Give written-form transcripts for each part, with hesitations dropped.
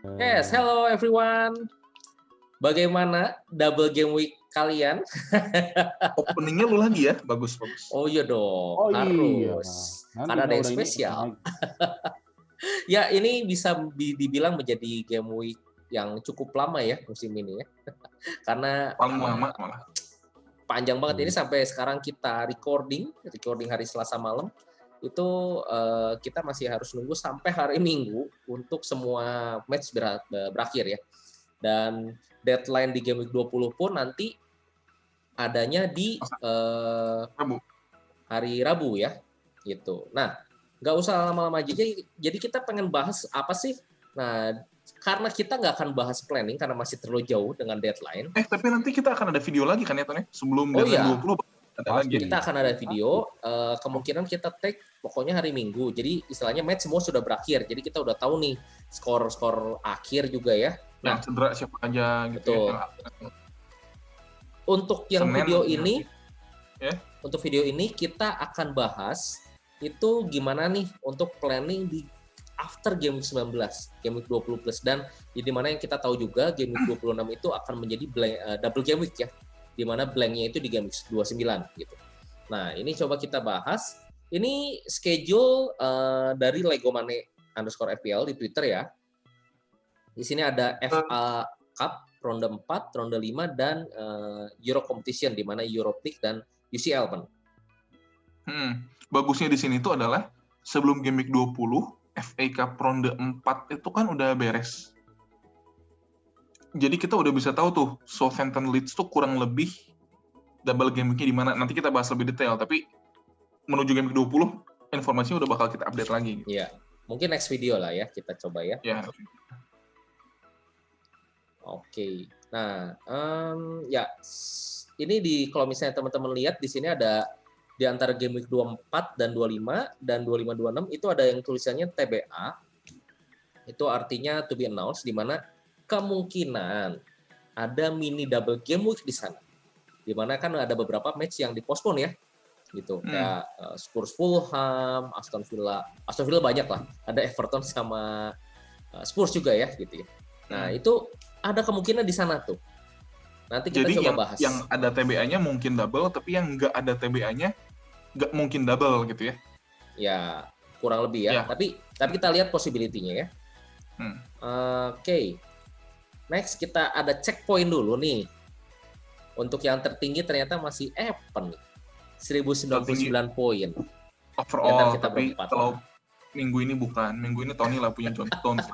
Yes, hello everyone. Bagaimana double game week kalian? Openingnya lu lagi ya, bagus. Oh iya dong, Oh iya, harus. nanti Karena ada yang udah ini spesial. lagi. Ya, ini bisa dibilang menjadi game week yang cukup lama ya musim ini ya. Karena Paling lama malah. panjang banget ini sampai sekarang kita recording hari Selasa malam. Itu kita masih harus nunggu sampai hari Minggu untuk semua match berakhir ya. Dan deadline di game week 20 pun nanti adanya di Rabu. hari Rabu ya, gitu. Nah, nggak usah lama-lama aja. Jadi kita pengen bahas apa sih? Nah, karena kita nggak akan bahas planning karena masih terlalu jauh dengan deadline. Tapi nanti kita akan ada video lagi kan ya, Ton? Sebelum Oh deadline iya. 20 ada lagi. Kita akan ada video, kemungkinan kita take pokoknya hari Minggu. Jadi istilahnya match semua sudah berakhir. Jadi kita udah tahu nih skor akhir juga ya. Nah, cedera siapa aja gitu. Betul. Ya. Untuk yang Senin, video ini, ya. Untuk video ini kita akan bahas itu gimana nih untuk planning di after game week 19, game week 20 plus, dan di mana yang kita tahu juga game week 26 itu akan menjadi double game week ya, di mana blanknya itu di game week 29 gitu. Nah, ini coba kita bahas. Ini schedule dari Legomane_FPL di Twitter ya. Di sini ada FA Cup ronde 4, ronde 5, dan Euro Competition di mana Europe League dan UCL kan. Bagusnya di sini itu adalah sebelum game week 20, FA Cup ronde 4 itu kan udah beres. Jadi kita udah bisa tahu tuh Southampton Leeds tuh kurang lebih double game week-nya di mana. Nanti kita bahas lebih detail, tapi menuju game week 20 informasinya udah bakal kita update lagi. Iya. Mungkin next video lah ya kita coba ya. Ya. Oke. Nah, ya ini kalau misalnya teman-teman lihat di sini ada di antara game week 24 dan 25 dan 25-26 itu ada yang tulisannya TBA. Itu artinya to be announced, di mana kemungkinan ada mini double game week di sana. Di mana kan ada beberapa match yang dipospon ya. Gitu. Kayak Spurs Fulham, Aston Villa banyak lah. Ada Everton sama Spurs juga ya gitu ya. Nah, itu ada kemungkinan di sana tuh. Nanti kita jadi coba bahas. Yang ada TBA-nya mungkin double, tapi yang nggak ada TBA-nya nggak mungkin double gitu ya? Ya, kurang lebih ya. Tapi kita lihat possibility-nya ya. Oke. Next kita ada checkpoint dulu nih. Untuk yang tertinggi ternyata masih Evan nih. 1099 poin. Overall, tapi kalau minggu ini bukan. Minggu ini Tony lah punya John Stones.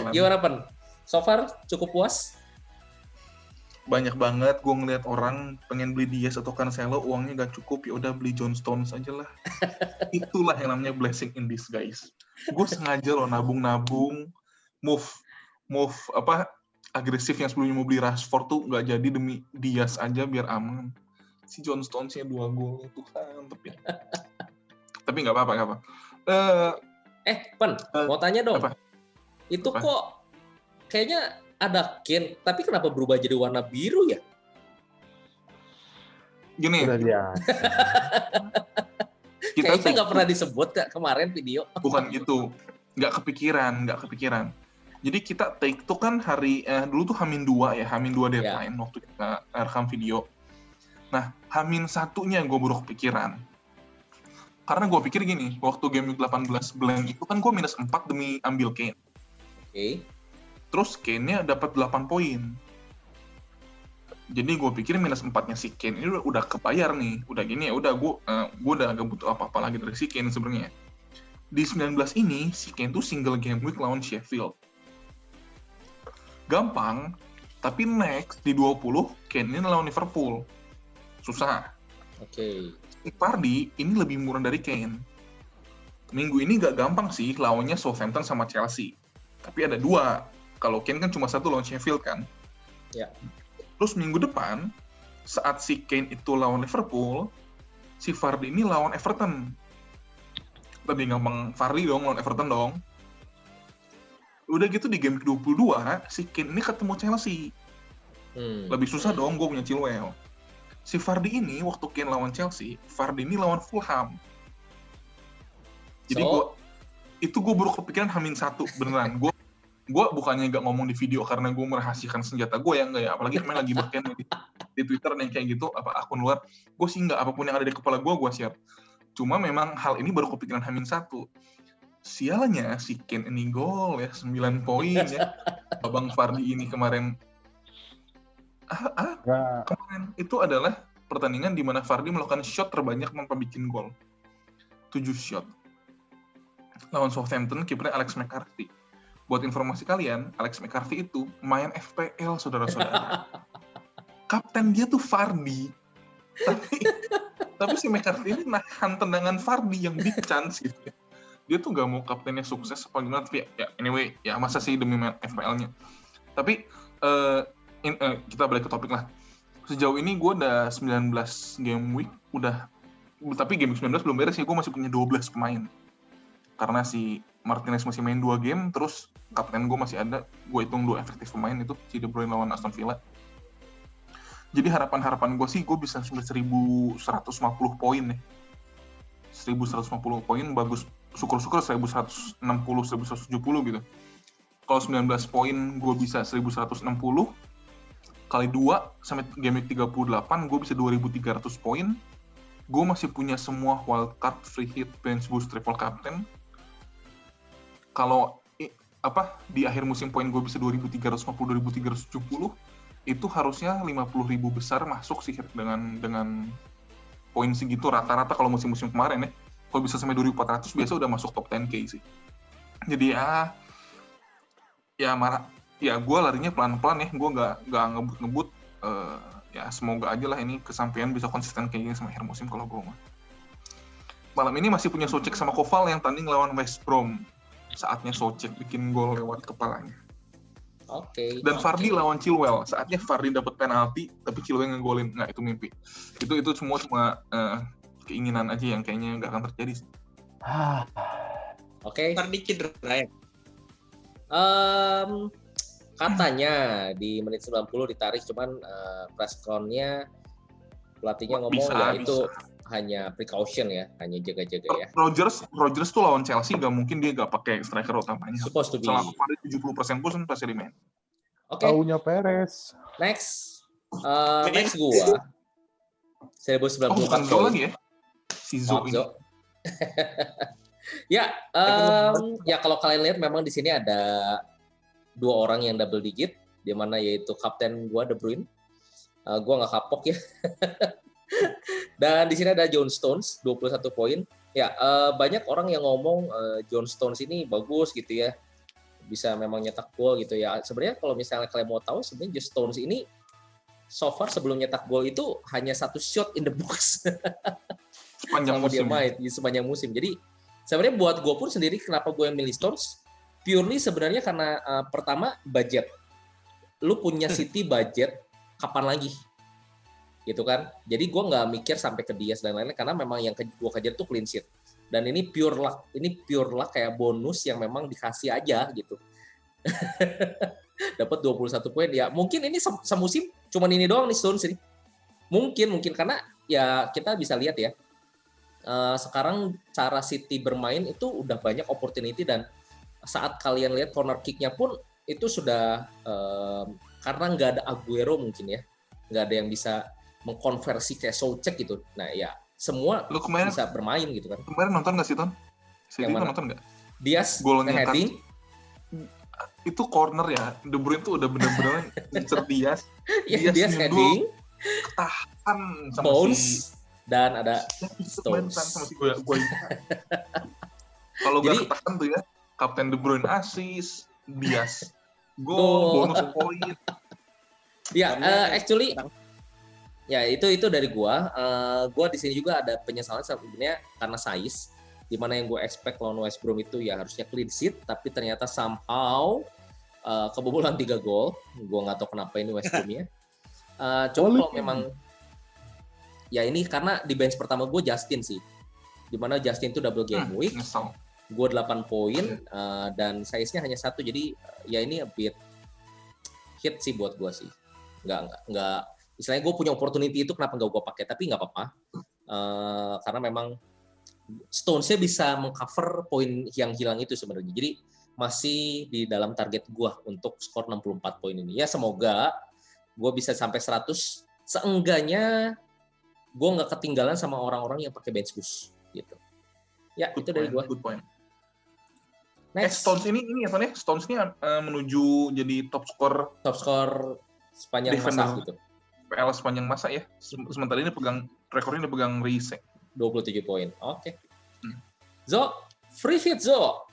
Gimana, Pen? So far cukup puas? Banyak banget gue ngeliat orang pengen beli Diaz atau Cancelo, uangnya gak cukup, ya udah beli John Stones aja lah. Itulah yang namanya blessing in disguise. Gue sengaja loh nabung, move agresif yang sebelumnya mau beli Rashford tuh gak jadi demi Diaz aja biar aman. Si John Stones-nya 2 gol itu kan, tapi nggak apa-apa. Pen, mau tanya dong. Apa? Itu kok kayaknya ada Kane, tapi kenapa berubah jadi warna biru ya? Gini. Udah biasa. Kayaknya nggak pernah disebut kemarin video. Bukan gitu, nggak kepikiran. Jadi kita take tuh kan hari dulu tuh H-2 deadline waktu kita rekam video. Nah, H-1-nya gue baru kepikiran. Karena gue pikir gini, waktu game week 18 blank itu kan gue -4 demi ambil Kane. Oke. Terus Kane-nya dapat 8 poin. Jadi gue pikir -4-nya si Kane ini udah kebayar nih. Udah gini ya, udah gue udah gak butuh apa-apa lagi dari si Kane sebenarnya. Di 19 ini, si Kane tuh single game week lawan Sheffield. Gampang, tapi next di 20, Kane ini lawan Liverpool. Susah. Oke. Vardy ini lebih murah dari Kane. Minggu ini gak gampang sih, lawannya Southampton sama Chelsea. Tapi ada 2. Kalau Kane kan cuma 1 lawan Sheffield kan. Ya. Terus minggu depan, saat si Kane itu lawan Liverpool, si Vardy ini lawan Everton. Lebih gampang Vardy dong lawan Everton dong. Udah gitu di game ke-22, si Kane ini ketemu Chelsea. Lebih susah dong, gue punya Chilwell. Si Vardy ini, waktu Kane lawan Chelsea, Vardy ini lawan Fulham. Jadi gue baru kepikiran H-1, beneran. Gue gue bukannya nggak ngomong di video karena gue merahasiakan senjata gue ya, enggak ya, apalagi main lagi berken di Twitter yang kayak gitu, apa akun luar, gue sih nggak, apapun yang ada di kepala gue siap. Cuma memang hal ini baru kepikiran H-1. Sialnya si Kane ini gol ya, 9 poin ya. Abang Fardi ini kemarin kemarin itu adalah pertandingan di mana Fardi melakukan shot terbanyak tanpa bikin gol. 7 shot. Lawan Southampton, kipernya Alex McCarthy. Buat informasi kalian, Alex McCarthy itu main FPL, saudara-saudara. Kapten dia tuh Fardi. Tapi si McCarthy ini nahan tendangan Fardi yang big chance gitu ya. Dia tuh gak mau kaptennya sukses apa gimana, tapi ya anyway, ya masa sih demi main FPL-nya. Tapi kita balik ke topik lah. Sejauh ini gue udah 19 game week, tapi game week 19 belum beres ya, gue masih punya 12 pemain. Karena si Martinez masih main 2 game, terus kapten gue masih ada, gue hitung 2 efektif pemain itu, si De Bruyne lawan Aston Villa. Jadi harapan gue sih gue bisa sampai 1150 poin ya. 1150 poin bagus, syukur-syukur 1160, 1170 gitu. Kalau 19 poin gue bisa 1160, kali 2 sampai game week 38 gue bisa 2300 poin. Gue masih punya semua wildcard, free hit, bench boost, triple captain. Kalau di akhir musim poin gue bisa 2350, 2370, itu harusnya 50.000 besar masuk sih dengan poin segitu rata-rata kalau musim-musim kemarin ya. Kalau bisa sampai 2.400 biasa udah masuk top 10k sih. Jadi ya gue larinya pelan-pelan ya, gue nggak ngebut-ngebut. Ya semoga aja lah ini kesampaian bisa konsisten kayak gini sama akhir musim kalau gue mah. Malam ini masih punya Soucek sama Koval yang tanding lawan West Brom. Saatnya Soucek bikin gol lewat kepalanya. Oke. Dan Fardi lawan Chilwell. Saatnya Fardi dapat penalti, tapi Chilwell ngegolin. Nggak, itu mimpi. Itu semua cuma keinginan aja yang kayaknya nggak akan terjadi sih. Oke. Fardi cedera ya? Katanya di menit 90 ditarik, cuman press con-nya pelatihnya ngomong itu hanya precaution ya, hanya jaga-jaga ya. Rodgers tuh lawan Chelsea nggak mungkin dia nggak pakai striker utamanya. Supposed to be. Selama 70% pun pasti dimain. Oke. Taunya Perez. Next gua 1094 bukan Zo lagi ya? Si Zo ini. Ya kalau kalian lihat memang di sini ada 2 orang yang double digit, di mana yaitu kapten gua De Bruyne. Gua nggak kapok ya. Dan di sini ada John Stones 21 poin. Ya, banyak orang yang ngomong John Stones ini bagus gitu ya. Bisa memang nyetak gol gitu ya. Sebenarnya kalau misalnya kalian mau tahu, sebenarnya John Stones ini so far sebelum nyetak gol itu hanya 1 shot in the box. Sepanjang musim. Dia main di sepanjang musim. Jadi sebenarnya buat gue pun sendiri kenapa gue yang milih Stones purely sebenarnya karena pertama budget. Lu punya City budget kapan lagi? Gitu kan. Jadi gue nggak mikir sampai ke Diaz dan lain-lain karena memang yang gue kejar tuh clean sheet. Dan ini pure luck kayak bonus yang memang dikasih aja gitu. Dapat 21 poin ya. Mungkin ini semusim cuman ini doang nih Stones ini. Mungkin karena ya kita bisa lihat ya. Sekarang cara City bermain itu udah banyak opportunity dan saat kalian lihat corner kick-nya pun itu sudah karena nggak ada Aguero mungkin ya. Nggak ada yang bisa mengkonversi kayak Soucek gitu. Nah ya semua bisa bermain gitu kan. Kemarin nonton nggak sih Ton? Yang mana? Nonton nggak? Diaz heading. Itu corner ya. De Bruyne tuh udah bener-bener ngincer Diaz. Diaz heading. Tahan sama Bones. Dan ada Stones. Sama si gue. Kalau gak ketahan tuh ya, Kapten De Bruyne assist, Diaz gol, bonus poin. Ya, actually ya itu dari gua. Gua di sini juga ada penyesalan sebenarnya karena size. Di mana yang gue expect lawan West Brom itu ya harusnya clean sheet, tapi ternyata somehow kebobolan 3 gol. Gua nggak tahu kenapa ini West Brom-nya. Coba kalau memang ya ini karena di bench pertama gue Justin sih. Di mana Justin itu double game week. Gue 8 poin dan size-nya hanya 1, jadi ya ini a bit hit sih buat gue sih. Nggak istilahnya gue punya opportunity itu kenapa nggak gue pakai, tapi nggak apa-apa karena memang Stones-nya bisa mengcover poin yang hilang itu sebenarnya. Jadi masih di dalam target gue untuk skor 64 poin ini. Ya semoga gue bisa sampai 100, seenggaknya gue nggak ketinggalan sama orang-orang yang pakai bench boost gitu. Ya, Good itu dari gue. Good point. Next. Stones ini apa nih? Stones ini menuju jadi top skor sepanjang masa gitu. PL sepanjang masa ya. Sementara ini rekornya dipegang Riise. 27 poin. Oke. Zo, free hit Zo.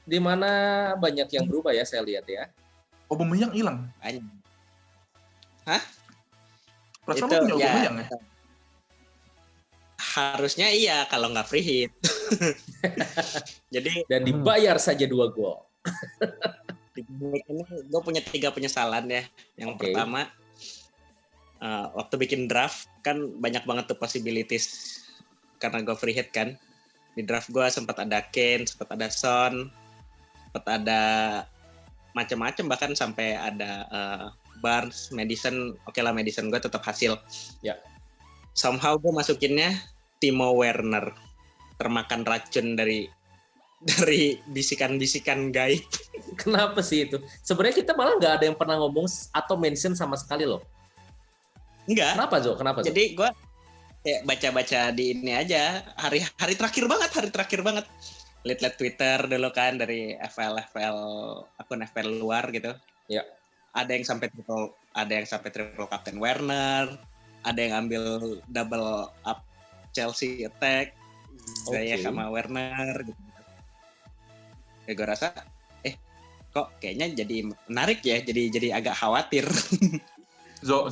Di mana banyak yang berubah ya saya lihat ya. Aubameyang hilang. Hah? Perasaan lu punya Aubameyang ya? Harusnya iya kalau nggak free hit. Jadi dan dibayar saja 2 gol. Ini gue punya 3 penyesalan ya. Yang pertama, waktu bikin draft kan banyak banget tuh possibilities karena gue free hit kan. Di draft gue sempat ada Kane, sempat ada Son, sempat ada macam-macam, bahkan sampai ada Barnes, Madison. Oke lah, Madison gue tetap hasil. Ya. Somehow gue masukinnya Timo Werner, termakan racun dari bisikan-bisikan gaib. Kenapa sih itu? Sebenarnya kita malah nggak ada yang pernah ngomong atau mention sama sekali loh. Enggak. Kenapa Zo? Jadi gue kayak baca-baca di ini aja, hari terakhir banget. Lihat Twitter dulu kan dari akun FPL luar gitu. Ya. Ada yang sampai triple Captain Werner, ada yang ambil double up Chelsea attack, Ziyech sama Werner gitu. Ya gue rasa kok kayaknya jadi menarik ya, jadi agak khawatir. Zo.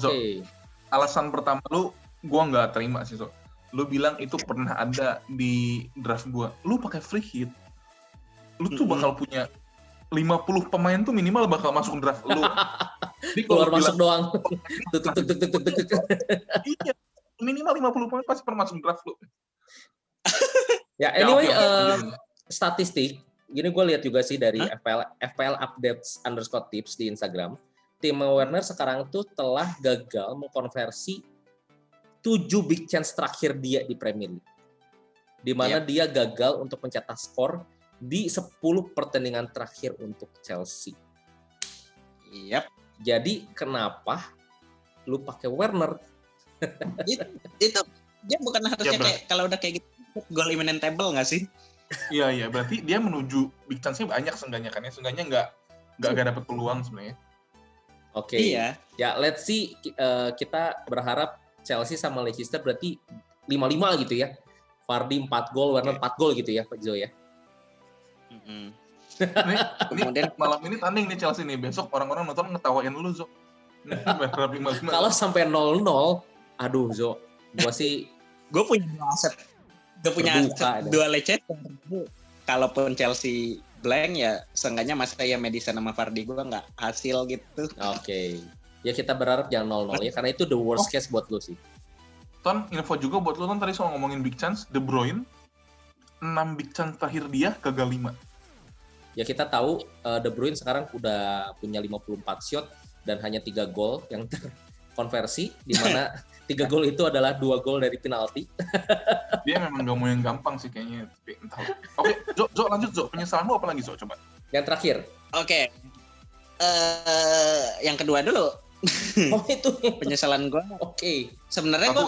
Alasan pertama lu gua nggak terima sih, Zo. Lu bilang itu pernah ada di draft gua. Lu pakai free hit. Lu tuh bakal punya 50 pemain tuh minimal bakal masuk draft lu. Keluar masuk doang. Iya. Minimal 50 pemain pasti pernah masuk draft lu. Ya, anyway, statistik. Gini gue lihat juga sih dari FPL updates _tips di Instagram. Timo Werner sekarang tuh telah gagal mengkonversi 7 big chance terakhir dia di Premier League. Di mana dia gagal untuk mencetak skor di 10 pertandingan terakhir untuk Chelsea. Yap. Jadi kenapa lu pakai Werner? itu dia bukan harusnya kayak kalau udah kayak gitu goal imminent table nggak sih? Iya, berarti dia menuju big chance-nya banyak seenggaknya kan ya. Seenggaknya nggak dapat peluang sebenarnya. Oke. Iya. Ya, let's see, kita berharap Chelsea sama Leicester berarti 5-5 gitu ya. Vardy 4 gol, Werner 4 gol gitu ya, Pak Jo ya. Kemudian malam ini tanding nih Chelsea nih. Besok orang-orang nonton ngetawain lu, Zo. Berharap 5-5. Kalau sampai 0-0, aduh Zo, gue punya 2 aset. Gue punya 2 Leicester. Kalaupun Chelsea blank ya seenggaknya masa ya Madison sama Vardy gue nggak hasil gitu. Oke. Ya kita berharap jangan 0-0 ya, karena itu the worst case buat lu sih. Ton, info juga buat lu, Ton, tadi soal ngomongin big chance, De Bruyne 6 big chance terakhir dia gagal 5. Ya kita tahu De Bruyne sekarang udah punya 54 shot dan hanya 3 gol yang terkonversi, di mana 3 gol itu adalah 2 gol dari penalti. Dia memang gak mau yang gampang sih kayaknya. Oke, Zo lanjut Zo. Penyesalan lu apa lagi Zo? Coba. Yang terakhir. Oke. Yang kedua dulu. Oh itu penyesalan gue. Oke. Sebenarnya gue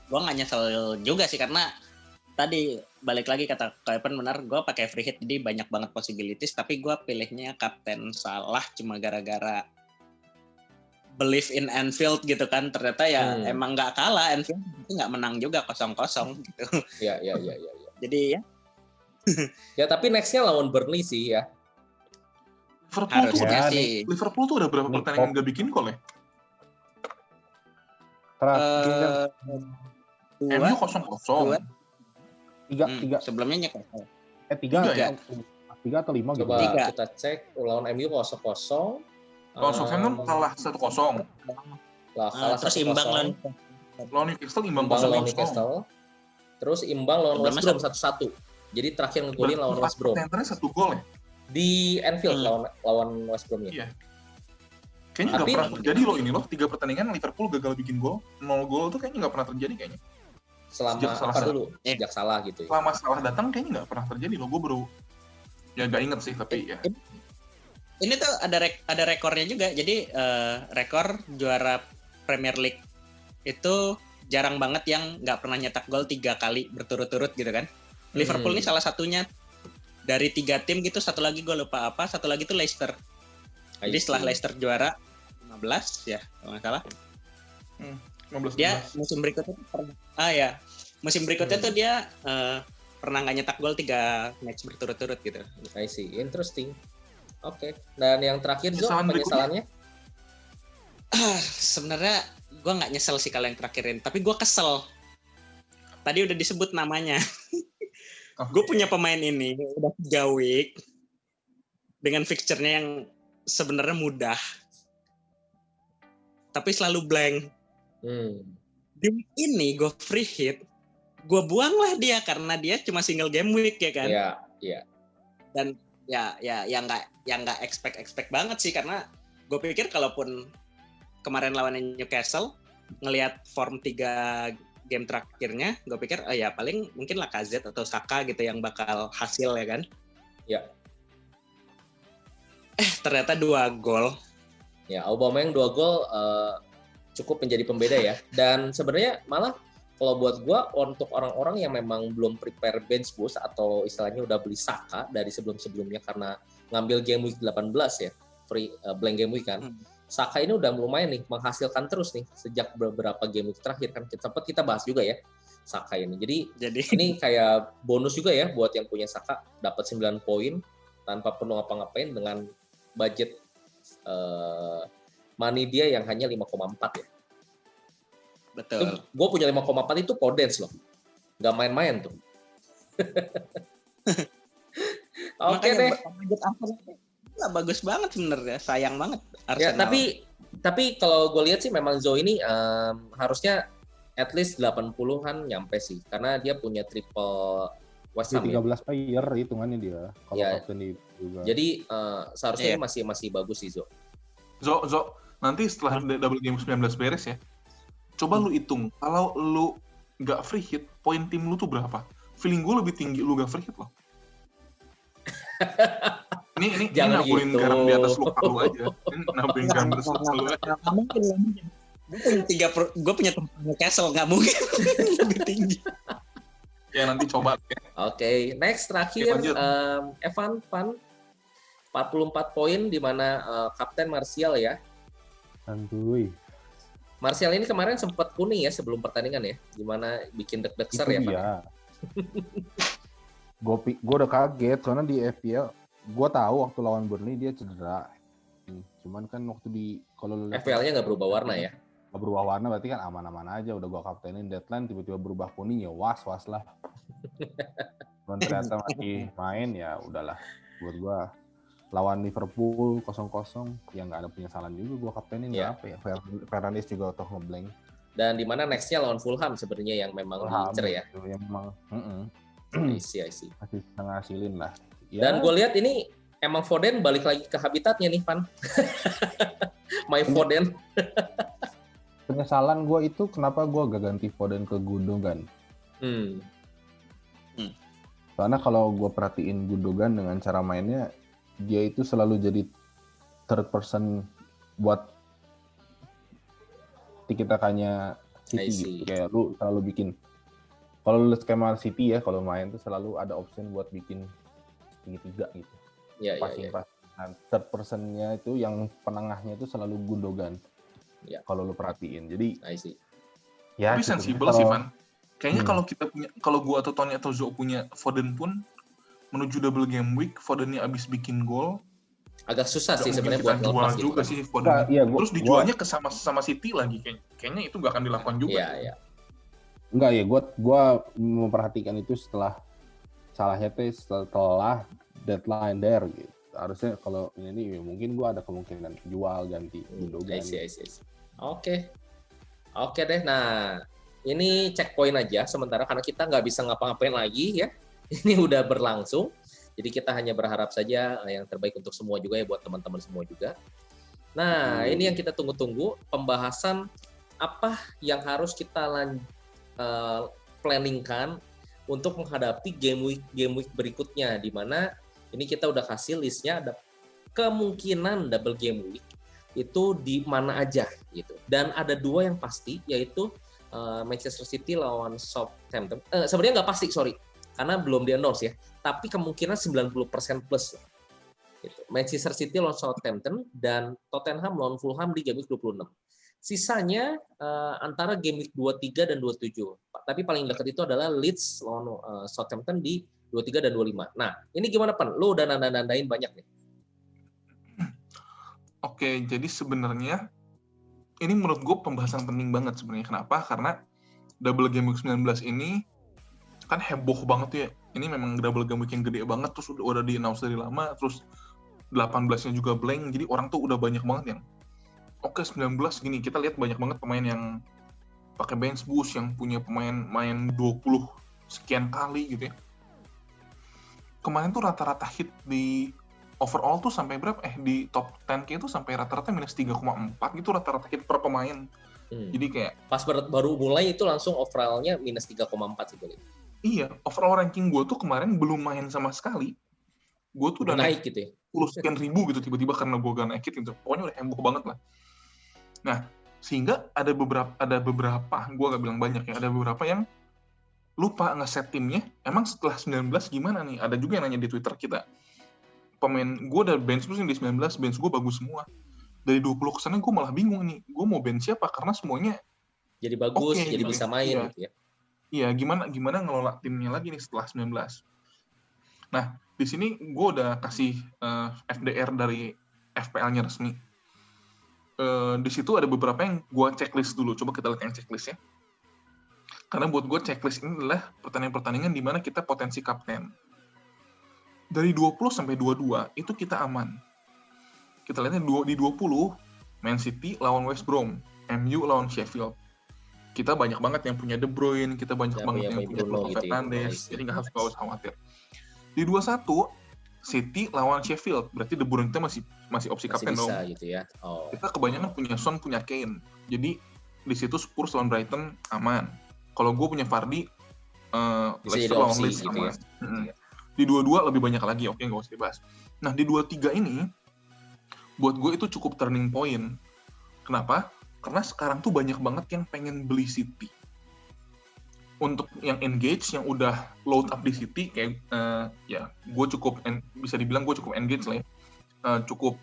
nggak nyesel juga sih, karena tadi balik lagi kata Kevin benar, gue pakai free hit jadi banyak banget possibilities, tapi gue pilihnya Kapten Salah cuma gara-gara believe in Anfield gitu kan. Ternyata ya emang nggak kalah, Anfield nggak menang juga 0-0 gitu. Ya. Jadi ya. Ya tapi nextnya lawan Burnley sih ya. Liverpool tuh udah berapa pertandingan nggak bikin gol ya? MU 0-0. 3. Sebelumnya nyekel. 3 ya? 3 atau 5 gitu. Coba kita cek lawan MU 0-0. Lawan Southampton kalah 1-0. Kalah terus imbang lawan Newcastle imbang 0-0. Terus imbang lawan West Brom 1-1. Jadi terakhir ngegolin lawan West Brom. Pertandingannya 1 gol ya? Di Anfield lawan West Brom ya. Iya. Kayaknya nggak pernah terjadi loh ini loh. 3 pertandingan Liverpool gagal bikin gol. 0 gol tuh kayaknya nggak pernah terjadi kayaknya. Sejak Salah gitu ya. Selama Salah datang kayaknya nggak pernah terjadi loh. Gue Ya nggak inget sih, tapi ya. Ini tuh ada rekornya juga. Jadi rekor juara Premier League itu jarang banget yang nggak pernah nyetak gol 3 kali berturut-turut gitu kan. Liverpool ini salah satunya. Dari 3 tim gitu, satu lagi gue lupa apa, satu lagi tuh Leicester. Jadi setelah Leicester juara 15 ya kalau nggak salah. 15. Dia musim berikutnya musim berikutnya tuh dia pernah nggak nyetak gol 3 match berturut-turut gitu. I see, interesting. Oke. Dan yang terakhir Zo, penyesalannya? Sebenarnya gue nggak nyesel sih kalau yang terakhirin, tapi gue kesel. Tadi udah disebut namanya. Gue punya pemain ini udah 3 week dengan fixture-nya yang sebenarnya mudah, tapi selalu blank. Di week ini gue free hit, gue buang lah dia karena dia cuma single game week ya kan. Iya. Dan ya nggak expect banget sih, karena gue pikir kalaupun kemarin lawan Newcastle ngelihat form 3 game terakhirnya, gue pikir ya paling mungkin Lacazette atau Saka gitu yang bakal hasil ya kan. Ya. Ternyata 2 gol. Ya, Aubameyang 2 gol cukup menjadi pembeda ya. Dan sebenarnya malah kalau buat gue, untuk orang-orang yang memang belum prepare bench boost atau istilahnya udah beli Saka dari sebelum-sebelumnya karena ngambil game week 18 ya, free blank game week kan. Saka ini udah lumayan nih menghasilkan terus nih sejak beberapa game week terakhir kan. Sempat kita bahas juga ya Saka ini. Jadi ini kayak bonus juga ya buat yang punya Saka, dapat 9 poin tanpa perlu ngapa-ngapain dengan budget money dia yang hanya 5,4 ya. Betul. Gue punya 5,4 itu Podence loh. Nggak main-main tuh. Oke deh. Nggak bagus banget sebenarnya. Sayang banget Ya, Arsenal. tapi kalau gue lihat sih memang Zo ini harusnya at least 80-an nyampe sih. Karena dia punya triple West Ham 13 player hitungannya dia. Kalau captain juga. Jadi seharusnya masih bagus sih Zo. Zo, nanti setelah double game 19 beres ya, coba lu hitung, kalau lu nggak free hit, poin tim lu tuh berapa? Feeling gue lebih tinggi lu nggak free hit loh. Ini nabulin gitu. garam di atas luka lu aja. Ini nabulin garam di atas luka lu aja. Nggak mungkin. Gue punya tempat Newcastle, nggak mungkin lebih tinggi. Ya nanti coba. Oke, next terakhir Evan Van 44 poin di mana Kapten Martial ya. Santuy. Martial ini kemarin sempat kuning ya sebelum pertandingan ya, gimana bikin deg-degser ya Pak? Gue udah kaget soalnya di FPL gue tahu waktu lawan Burnley dia cedera. Cuman kan waktu kalau FPL-nya nggak berubah warna ya? Nggak berubah warna berarti kan aman-aman aja. Udah gue kaptenin deadline tiba-tiba berubah kuning ya was lah. Cuman ternyata masih main ya udahlah. Buat gue lawan Liverpool 0-0 yang nggak ada penyesalan juga gue kaptenin apa ya. Fernandes juga toh ngeblank. Dan di mana nextnya lawan Fulham sebenarnya yang memang diincer ya. Yang memang I see. masih ngasilin lah. Ya. Dan gue lihat ini emang Foden balik lagi ke habitatnya nih Van. My Foden. Penyesalan gue itu kenapa gue gak ganti Foden ke Gundogan. Karena kalau gue perhatiin Gundogan dengan cara mainnya, dia itu selalu jadi third person buat tiki-takanya City gitu. Kayak lu selalu bikin, kalau lu skema City ya, kalau main tuh selalu ada option buat bikin segitiga gitu. Passing. Nah, third person-nya itu yang penengahnya itu selalu Gundogan. Kalau lu perhatiin. Jadi ya, tapi sensibel sih Van. Kayaknya kalau gua atau Tony atau Zo punya Foden pun menuju double game week, Fodennya abis bikin gol, agak susah sih sebenarnya buat ngelepas juga gitu. Sih Foden. Terus dijualnya ke sama City lagi kayaknya itu nggak akan dilakukan juga. Iya. Enggak ya, gua memperhatikan itu setelah deadline there gitu. Harusnya kalau ini mungkin gua ada kemungkinan jual ganti Gundogan. I see. Oke deh. Nah, ini checkpoint aja sementara karena kita nggak bisa ngapa-ngapain lagi ya. Ini udah berlangsung. Jadi kita hanya berharap saja yang terbaik untuk semua juga ya buat teman-teman semua juga. Nah, ini yang kita tunggu-tunggu, pembahasan apa yang harus kita planningkan untuk menghadapi game week berikutnya, di mana Ini kita udah kasih listnya, ada kemungkinan double game week itu di mana aja gitu. Dan ada 2 yang pasti, yaitu Manchester City lawan Southampton. Sebenarnya nggak pasti, sorry, karena belum di-endorse ya. Tapi kemungkinan 90% plus. Gitu. Manchester City lawan Southampton dan Tottenham lawan Fulham di game week 26. Sisanya antara game week 23 dan 27. Tapi paling dekat itu adalah Leeds lawan Southampton di 23 dan 25. Nah, ini gimana, Pan? Lo udah nandain banyak nih. Oke, jadi sebenarnya ini menurut gue pembahasan penting banget sebenarnya. Kenapa? Karena double game week 19 ini kan heboh banget ya. Ini memang double game week yang gede banget, terus udah di-announce dari lama, terus 18-nya juga blank, jadi orang tuh udah banyak banget yang oke 19 gini, kita lihat banyak banget pemain yang pakai bench boost, yang punya pemain main 20 sekian kali gitu ya. Kemarin tuh rata-rata hit di overall tuh sampai berapa? Di top 10K itu sampai rata-rata minus 3,4 gitu rata-rata hit per pemain. Jadi kayak pas baru mulai itu langsung overall-nya minus 3,4 gitu. Iya, overall ranking gue tuh kemarin belum main sama sekali. Gue tuh udah naik gitu ya. 10 sekian ribu gitu tiba-tiba karena gue gak naik gitu. Pokoknya udah heboh banget lah. Nah, sehingga ada beberapa, gue gak bilang banyak ya, ada beberapa yang lupa ngeset timnya. Emang setelah 19 gimana nih? Ada juga yang nanya di Twitter kita. Pemain gue udah bench boost di 19, bench gue bagus semua. Dari 20 kesana gue malah bingung nih. Gue mau bench siapa? Karena semuanya jadi bagus, okay, jadi gitu bisa main iya. gitu ya. Iya, gimana ngelola timnya lagi nih setelah 19. Nah, di sini gue udah kasih FDR dari FPL-nya resmi. Di situ ada beberapa yang gue checklist dulu. Coba kita lihat yang checklist ya. Karena buat gue checklist ini adalah pertandingan-pertandingan di mana kita potensi kapten. Dari 20 sampai 22 itu kita aman. Kita lihatnya di 20 Man City lawan West Brom, MU lawan Sheffield. Kita banyak banget yang punya De Bruyne, kita banyak banget yang punya Bruno Fernandes, jadi nggak harus khawatir. Di 21 City lawan Sheffield, berarti De Bruyne kita masih opsi kapten dong. Gitu ya. Kita kebanyakan punya Son, punya Kane. Jadi di situ Spurs lawan Brighton aman. Kalau gue punya Vardy, Leicester lawan Leeds gitu aman. Ya. Di 22 lebih banyak lagi, oke nggak usah dibahas. Nah di 23 ini, buat gue itu cukup turning point. Kenapa? Karena sekarang tuh banyak banget yang pengen beli City. Untuk yang engage, yang udah load up di City, kayak ya gue cukup, bisa dibilang gue cukup engage lah ya. Cukup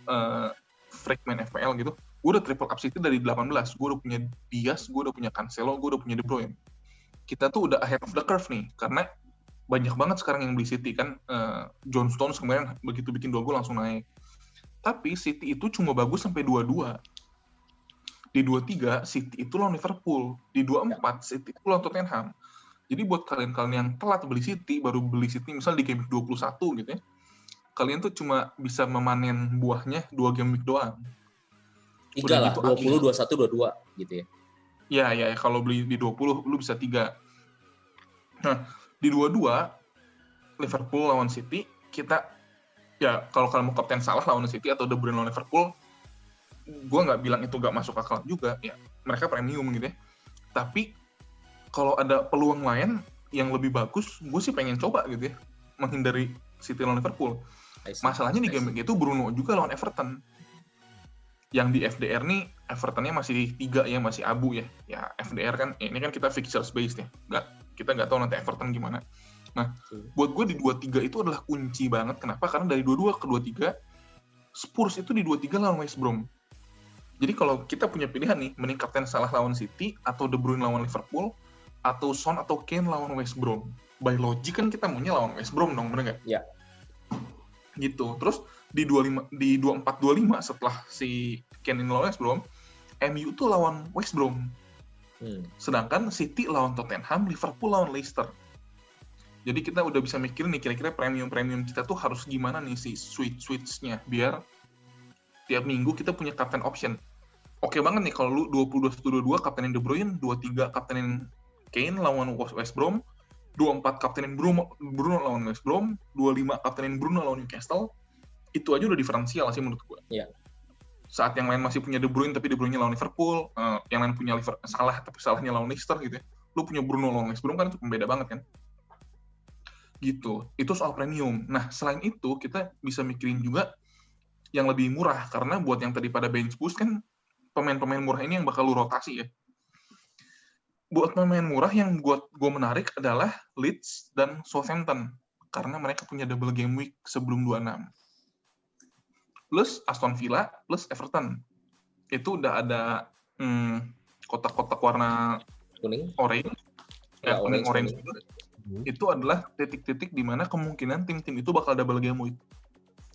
freak main FPL gitu. Gue udah triple up City dari 18. Gue udah punya Diaz, gue udah punya Cancelo, gue udah punya De Bruyne. Kita tuh udah ahead of the curve nih, karena banyak banget sekarang yang beli City kan. John Stones kemarin begitu bikin 2 gol langsung naik. Tapi City itu cuma bagus sampai 22. Di 23 City itu lawan Liverpool. Di 24 City itu lawan Tottenham. Jadi buat kalian-kalian yang telat beli City, baru beli City misal di game week 21 gitu ya. Kalian tuh cuma bisa memanen buahnya 2 game week doang. 3 lah, gitu 20, 21, 22 gitu ya. Ya, kalau beli di 20 lu bisa 3. Nah, di 22 Liverpool lawan City, kita ya kalau kalian mau kapten Salah lawan City atau De Bruyne lawan Liverpool, gue nggak bilang itu nggak masuk akal juga, ya mereka premium gitu ya. Tapi kalau ada peluang lain yang lebih bagus, gue sih pengen coba gitu ya, menghindari City lawan Liverpool. Masalahnya di game itu Bruno juga lawan Everton. Yang di FDR nih, Evertonnya masih 3 ya, masih abu ya. Ya FDR kan, ini kan kita fixtures based ya. Kita nggak tahu nanti Everton gimana. Nah, buat gue di 23 itu adalah kunci banget. Kenapa? Karena dari 22 ke 23, Spurs itu di 23 lawan West Brom. Jadi kalau kita punya pilihan nih, mending kapten Salah lawan City, atau De Bruyne lawan Liverpool, atau Son atau Kane lawan West Brom. By logic kan kita maunya lawan West Brom dong, bener nggak? Iya. Gitu. Terus di 24-25 setelah si Kane lawan West Brom, MU tuh lawan West Brom. Sedangkan City lawan Tottenham, Liverpool lawan Leicester. Jadi kita udah bisa mikirin nih kira-kira premium kita tuh harus gimana nih si switch-nya biar tiap minggu kita punya captain option. Oke banget nih kalau lu 22 kaptenin De Bruyne, 23 kaptenin Kane lawan West Brom, 24 kaptenin Bruno lawan West Brom, 25 kaptenin Bruno lawan Newcastle. Itu aja udah diferensial sih menurut gue. Iya. Saat yang lain masih punya De Bruyne tapi De Bruyne lawan Liverpool, yang lain punya Salah tapi Salahnya lawan Leicester gitu ya. Lu punya Bruno lawan West Brom kan itu pembeda banget kan. Gitu. Itu soal premium. Nah, selain itu kita bisa mikirin juga yang lebih murah, karena buat yang tadi pada bench boost kan pemain-pemain murah ini yang bakal lu rotasi ya. Buat pemain murah yang buat gue menarik adalah Leeds dan Southampton, karena mereka punya double game week sebelum 26. Plus Aston Villa, plus Everton. Itu udah ada kotak-kotak warna Kuning. orange. Ya, Orange. kuning. Itu adalah titik-titik di mana kemungkinan tim-tim itu bakal double game week.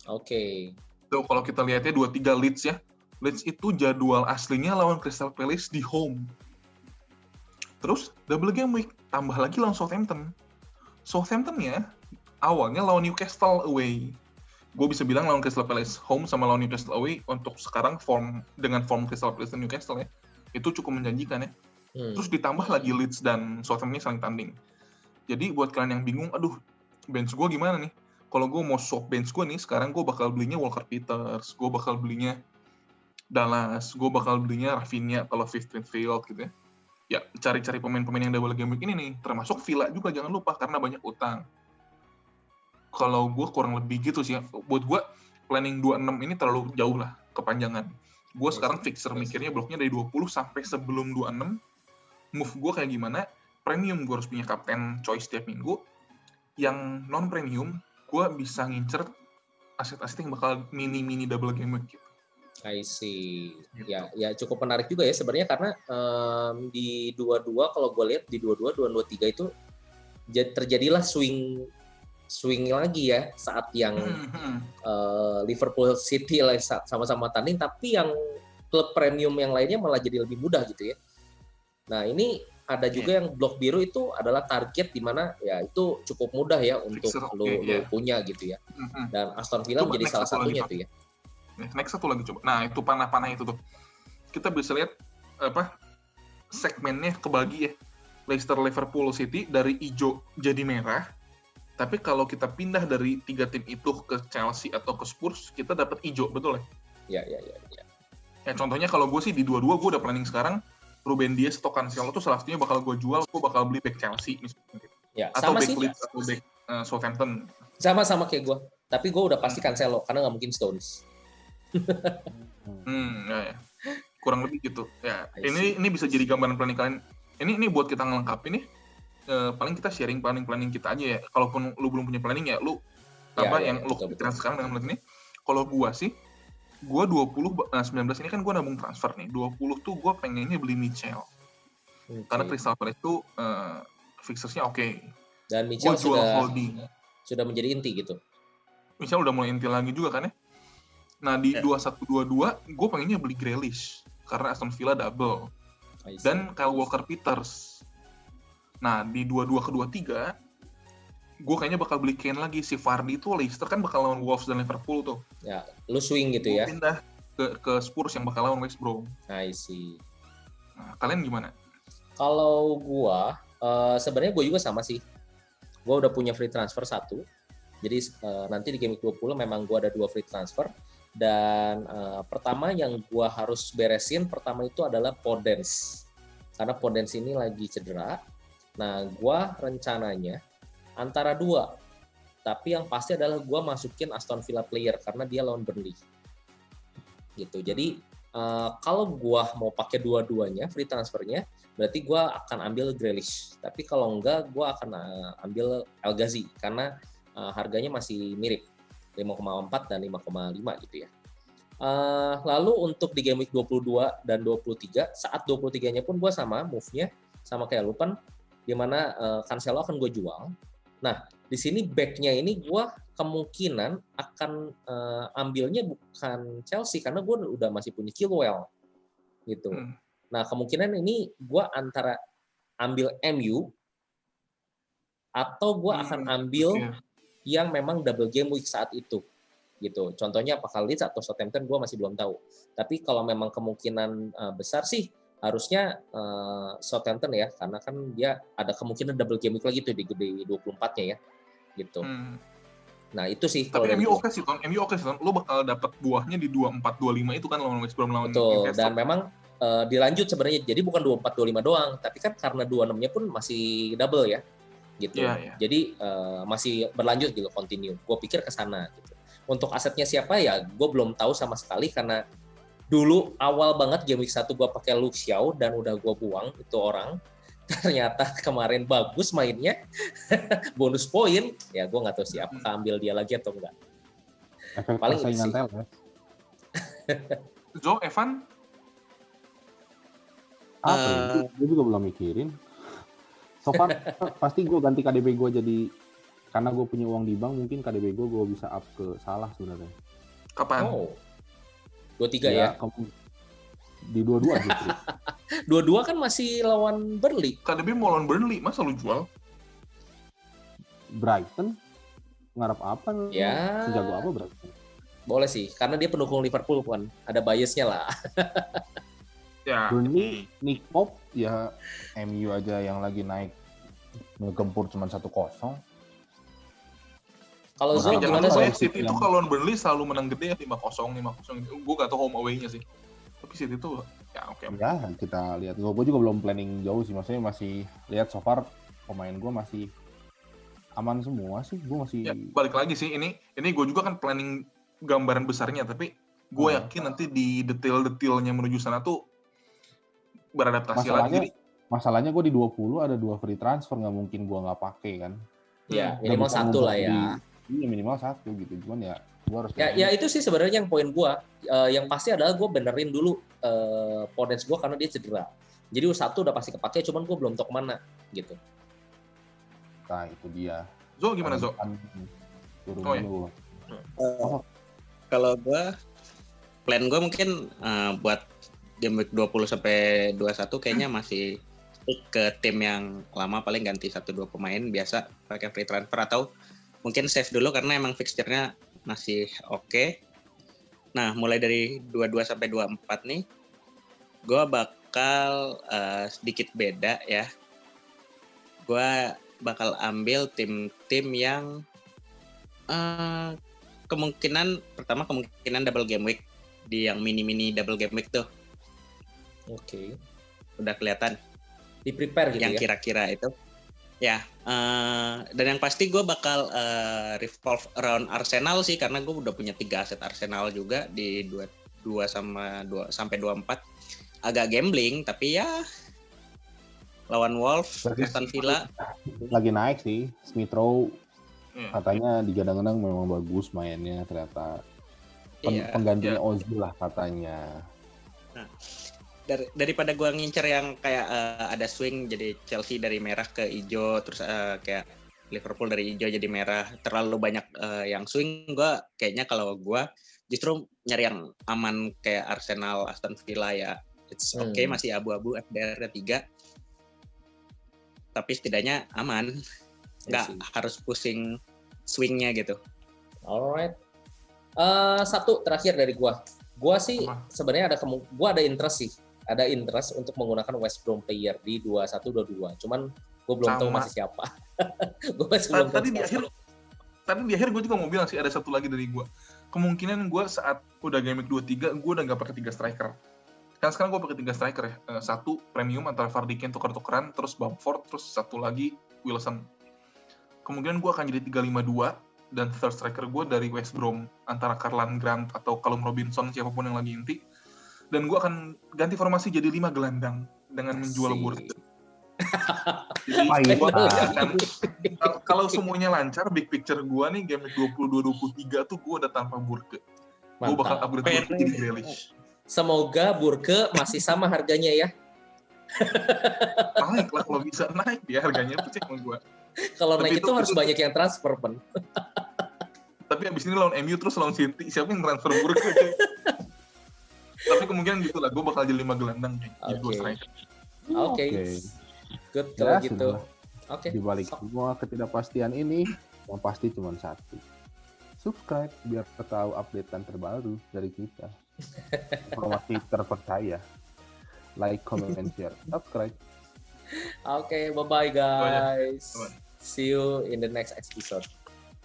Oke. Tuh kalau kita lihatnya 2-3 Leeds ya. Leeds itu jadwal aslinya lawan Crystal Palace di home. Terus double game week, tambah lagi lawan Southampton. Southampton ya, awalnya lawan Newcastle away. Gue bisa bilang lawan Crystal Palace home sama lawan Newcastle away untuk sekarang dengan form Crystal Palace dan Newcastle ya, itu cukup menjanjikan ya. Terus ditambah lagi Leeds dan Southampton ini saling tanding. Jadi buat kalian yang bingung, aduh, bench gue gimana nih? Kalau gue mau swap bench gue nih, sekarang gue bakal belinya Walker Peters, gue bakal belinya Dallas, gue bakal belinya Rafinha kalau 15th field gitu ya. Ya, cari-cari pemain-pemain yang double game week ini nih, termasuk Villa juga jangan lupa, karena banyak utang. Kalau gue kurang lebih gitu sih, buat gue planning 26 ini terlalu jauh lah, kepanjangan. Gue sekarang fixer mikirnya bloknya dari 20 sampai sebelum 26, move gue kayak gimana, premium gue harus punya kapten choice tiap minggu, yang non-premium, gue bisa ngincer aset-aset yang bakal mini-mini double game week gitu. I see. Gitu. Ya cukup menarik juga ya sebenarnya karena di 22 kalau gue lihat di 22 23 itu terjadilah swing lagi ya saat yang Liverpool City sama-sama tanding, tapi yang klub premium yang lainnya malah jadi lebih mudah gitu ya. Nah, ini ada juga yang blok biru itu adalah target di mana ya itu cukup mudah ya untuk lo punya gitu ya. Dan Aston Villa menjadi salah satunya tuh ya. Next satu lagi coba. Nah, itu panah-panah itu tuh. Kita bisa lihat segmennya kebagi ya. Leicester, Liverpool, City dari hijau jadi merah. Tapi kalau kita pindah dari 3 tim itu ke Chelsea atau ke Spurs, kita dapat hijau, betul ya? Ya. Ya contohnya kalau gue sih di 22 gue udah planning sekarang Ruben Dias atau Cancelo tuh salah satunya bakal gue jual, gue bakal beli back Chelsea misalnya. Ya, atau back sih. Leeds atau back Southampton. Sama kayak gue. Tapi gue udah pasti Cancelo karena nggak mungkin Stones. Ya. Kurang lebih gitu. Ya, ini bisa jadi gambaran planning kalian. Ini buat kita ngelengkapi nih. Paling kita sharing planning kita aja ya. Kalaupun lu belum punya planning ya lu lu pikiran sekarang dengan planning ini. Kalau gua sih, gua 19 ini kan gua nabung transfer nih. 20 tuh gua pengennya beli Mitchell. Karena Crystal Palace itu fixersnya oke. Dan Mitchell sudah menjadi inti gitu. Mitchell udah mulai inti lagi juga kan ya. Nah di 21-22 gue pengennya beli Grealish karena Aston Villa double dan Kyle Walker-Peters. Nah di 22 ke 23 gue kayaknya bakal beli Kane lagi. Si Vardy itu Leicester kan bakal lawan Wolves dan Liverpool tuh. Ya, lu swing gitu ya. Pindah ke Spurs yang bakal lawan West Brom. I see. Nah, kalian gimana? Kalau gua sebenarnya gue juga sama sih. Gue udah punya free transfer 1. Jadi nanti di game 20 memang gue ada 2 free transfer. Dan pertama yang gue harus beresin pertama itu adalah Podence. Karena Podence ini lagi cedera. Nah, gue rencananya antara 2. Tapi yang pasti adalah gue masukin Aston Villa player karena dia lawan Burnley. Gitu. Jadi kalau gue mau pakai dua-duanya free transfernya, berarti gue akan ambil Grealish. Tapi kalau enggak, gue akan ambil El Ghazi karena harganya masih mirip. 5,4 dan 5,5 gitu ya. Lalu untuk di game week 22 dan 23, saat 23-nya pun gue sama move-nya sama kayak Lupan, di mana Cancelo akan gue jual. Nah, di sini back-nya ini gue kemungkinan akan ambilnya bukan Chelsea karena gue udah masih punya Chilwell gitu. Nah, kemungkinan ini gue antara ambil MU atau gue akan ambil yang memang double game week saat itu gitu. Contohnya apakah Leeds atau Southampton gue masih belum tahu. Tapi kalau memang kemungkinan besar sih harusnya Southampton ya, karena kan dia ada kemungkinan double game week lagi tuh di 24-nya ya gitu. Nah, itu sih. Tapi MU oke sih, Ton. MU oke sih, Ton. Lo bakal dapat buahnya di 24-25 itu kan lawan West Brom lawan Newcastle. Dan memang dilanjut sebenarnya. Jadi bukan 24-25 doang, tapi kan karena 26-nya pun masih double ya. gitu. Iya. Jadi masih berlanjut gitu, continue. Gue pikir ke sana gitu. Untuk asetnya siapa ya, gue belum tahu sama sekali karena dulu awal banget game week 1 gue pakai Lu Xiao dan udah gue buang itu orang. Ternyata kemarin bagus mainnya, bonus poin. Ya gue nggak tahu sih apakah ambil dia lagi atau enggak. Efek Paling persaingan itu sih. tel ya. Zo, Evan, Apa ya? Gue juga belum mikirin. So far pasti gue ganti KDB gue jadi, karena gue punya uang di bank, mungkin KDB gue bisa up ke Salah sebenarnya. kapan? Oh, 23 ya? Di 22 justru. 22 kan masih lawan Burnley. KDB mau lawan Burnley, masa lu jual? Brighton ngarep apa? Ya. Sejago apa Brighton? Boleh sih, karena dia pendukung Liverpool kan. Ada biasnya lah. Ya. Burnley, Nick Pope, ya MU aja yang lagi naik ngegempur cuma 1-0. Kalau Tapi Zo jangan gimana lupa Zo? ya, City itu kalau lawan Burnley selalu menang gede ya 5-0. Gue gak tau home away-nya sih. Tapi City itu ya oke. Ya kita lihat. Gue juga belum planning jauh sih, maksudnya masih lihat so far pemain gue masih aman semua sih. Gue masih. Ya, balik lagi sih, ini gue juga kan planning gambaran besarnya, tapi gue yakin nanti di detail-detailnya menuju sana tuh beradaptasi lagi. Masalahnya gue di 20 ada 2 free transfer, nggak mungkin gue nggak pakai kan. Ya, minimal 1 lah ya. Iya, minimal 1 gitu. Cuman ya gue harus. Ya itu sih sebenarnya yang poin gue. Yang pasti adalah gue benerin dulu Podence gue karena dia cedera. Jadi 1 udah pasti kepake, cuman gue belum tahu kemana gitu. Nah itu dia. Zo gimana Zo? Turun Oh, ya. dulu. Kalau gue, plan gue mungkin buat game week 20 sampai 21 kayaknya masih stick ke tim yang lama, paling ganti 1-2 pemain biasa pakai free transfer, atau mungkin save dulu karena emang fixture-nya masih oke. Nah, mulai dari 22 sampai 24 nih, gue bakal sedikit beda ya. Gue bakal ambil tim-tim yang kemungkinan double game week, di yang mini double game week tuh. Oke. Udah kelihatan. Di prepare gitu yang ya. kira-kira itu. Ya, dan yang pasti gue bakal revolve around Arsenal sih, karena gue udah punya 3 aset Arsenal juga di 22 sampai 24. Agak gambling, tapi ya lawan Wolves, Aston Villa. Lagi naik sih, Smith Rowe katanya digadang-gadang memang bagus mainnya ternyata. Penggantinya Ozil lah katanya. Nah, daripada gue ngincer yang kayak ada swing jadi Chelsea dari merah ke hijau, terus kayak Liverpool dari hijau jadi merah, terlalu banyak yang swing, gue kayaknya kalau gue justru nyari yang aman kayak Arsenal, Aston Villa ya. It's okay, masih abu-abu FDR 3. Tapi setidaknya aman, nggak harus pusing swingnya gitu. Alright. 1 terakhir dari gua sih sebenarnya gua ada interest untuk menggunakan West Brom player di 21-22. Cuman gua belum tahu masih siapa. Gua masih belum tahu. Tadi di akhir gue juga mau bilang sih ada 1 lagi dari gua. Kemungkinan gue saat udah game week 23 gue udah nggak pakai 3 striker. Kan sekarang gue pakai 3 striker ya. 1 premium antara Vardy Kane tuker-tukeran, terus Bamford, terus 1 lagi Wilson. Kemungkinan gue akan jadi 3-5-2 dan third striker gue dari West Brom antara Karlan Grant atau Callum Robinson, siapapun yang lagi inti. Dan gue akan ganti formasi jadi 5 gelandang dengan menjual Burke. Jadi gue akan, kalau semuanya lancar, big picture gue nih game 22-23 tuh gue udah tanpa Burke. Gue bakal upgrade Burke jadi Grealish. Semoga Burke masih sama harganya ya. Naik lah kalau bisa naik ya harganya tuh cek sama gue. Kalau naik itu harus banyak yang transfer, Ben. Tapi abis ini lawan MU terus lawan City, siapa yang transfer Burke? Tapi kemungkinan gitu lah, gue bakal jadi 5 gelandang jadi 2 striker. Oke. Good kalau gitu. Oke. Di balik semua ketidakpastian ini, yang pasti cuma 1. Subscribe biar tahu updatean terbaru dari kita. Informasi terpercaya. Like, comment, and share. Subscribe. Oke, bye-bye guys. See you in the next episode.